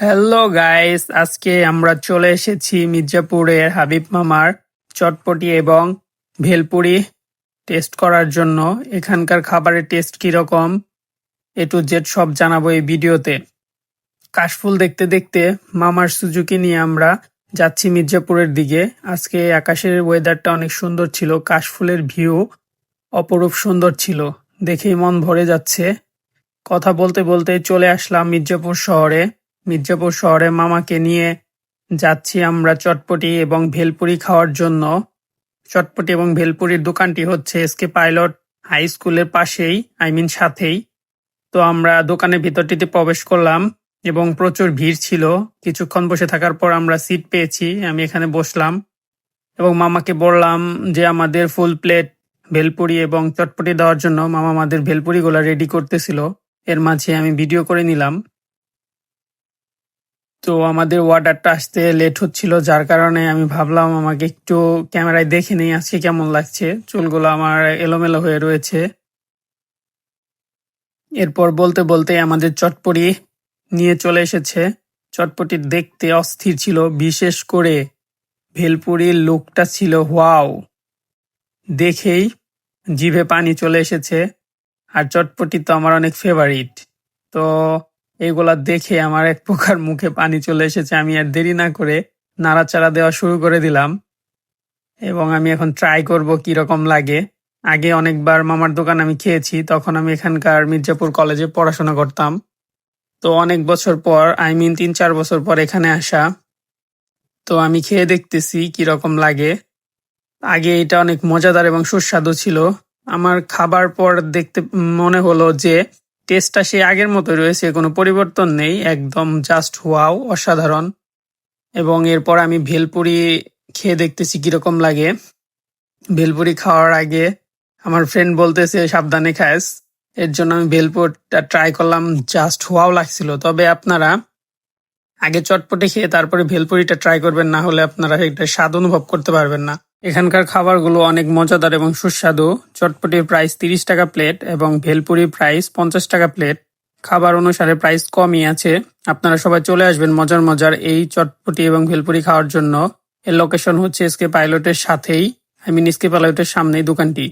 Hello guys, আজকে আমরা চলে এসেছি মির্জাপুরের হাবিব মামার চটপটি এবং ভেলপুরি টেস্ট করার জন্য। এখানকার খাবারের টেস্ট কিরকম এ টু জেড সব জানাবো এই ভিডিওতে। কাশফুল দেখতে দেখতে মামার সুজুকি নিয়ে আমরা যাচ্ছি মির্জাপুরের দিকে। আজকে আকাশের ওয়েদারটা অনেক সুন্দর ছিল, কাশফুলের ভিউ অপরূপ সুন্দর ছিল, দেখেই মন ভরে যাচ্ছে। কথা বলতে বলতে চলে আসলাম মির্জাপুর শহরে। মির্জাপুর শহরে মামাকে নিয়ে যাচ্ছি আমরা চটপটি এবং ভেলপুরি খাওয়ার জন্য। চটপটি এবং ভেলপুরির দোকানটি হচ্ছে এসকে পাইলট হাই স্কুলের পাশেই, সাথেই। তো আমরা দোকানের ভিতরটিতে প্রবেশ করলাম এবং প্রচুর ভিড় ছিল। কিছুক্ষণ বসে থাকার পর আমরা সিট পেয়েছি, আমি এখানে বসলাম এবং মামাকে বললাম যে আমাদের ফুল প্লেট ভেলপুরি এবং চটপটি দেওয়ার জন্য। মামা আমাদের ভেলপুরিগুলো রেডি করতেছিল, এর মাঝে আমি ভিডিও করে নিলাম। তো আমাদের অর্ডারটা আসতে লেট হচ্ছিল, যার কারণে আমি ভাবলাম আমাকে একটু ক্যামেরায় দেখে নেই আজকে কেমন লাগছে। চুলগুলো আমার এলোমেলো হয়ে রয়েছে। এরপর বলতে বলতে আমাদের চটপটি নিয়ে চলে এসেছে। চটপটি দেখতে অস্থির ছিল, বিশেষ করে ভেলপুরির লুকটা ছিল ওয়াও, দেখেই জিভে পানি চলে এসেছে। আর চটপটি তো আমার অনেক ফেভারিট, তো এগুলা দেখে আমার এক প্রকার মুখে পানি চলে এসেছে। আমি আর দেরি না করে নাড়াচাড়া দেওয়া শুরু করে দিলাম এবং আমি এখন ট্রাই করব কিরকম লাগে। আগে অনেকবার মামার দোকান আমি খেয়েছি, তখন আমি এখানকার মির্জাপুর কলেজে পড়াশোনা করতাম। তো অনেক বছর পর, 3-4 বছর পর এখানে আসা। তো আমি খেয়ে দেখতেছি কিরকম লাগে। আগে এটা অনেক মজাদার এবং সুস্বাদু ছিল। আমার খাবার পর দেখতে মনে হলো যে টেস্টটা সে আগের মতো রয়েছে, কোনো পরিবর্তন নেই, একদম জাস্ট ওয়াও, অসাধারণ। এবং এরপর আমি ভেলপুরি খেয়ে দেখতেছি কিরকম লাগে। ভেলপুরি খাওয়ার আগে আমার ফ্রেন্ড বলতেছে সাবধানে খাস, এর জন্য আমি ভেলপুরটা ট্রাই করলাম, জাস্ট ওয়াও লাগছিল। তবে আপনারা আগে চটপটি খেয়ে তারপরে ভেলপুরিটা ট্রাই করবেন, না হলে আপনারা এটা স্বাদ অনুভব করতে পারবেন না। এখানকার খাবারগুলো অনেক মজাদার এবং সুস্বাদু। চটপটির প্রাইস 30 টাকা প্লেট এবং ভেলপুরির প্রাইস 50 টাকা প্লেট। খাবার অনুসারে প্রাইস কমই আছে। আপনারা সবাই চলে আসবেন মজার মজার এই চটপটি এবং ভেলপুরি খাওয়ার জন্য। এর লোকেশন হচ্ছে এসকে পাইলটের সাথেই, এসকে পাইলটের সামনেই দোকানটি।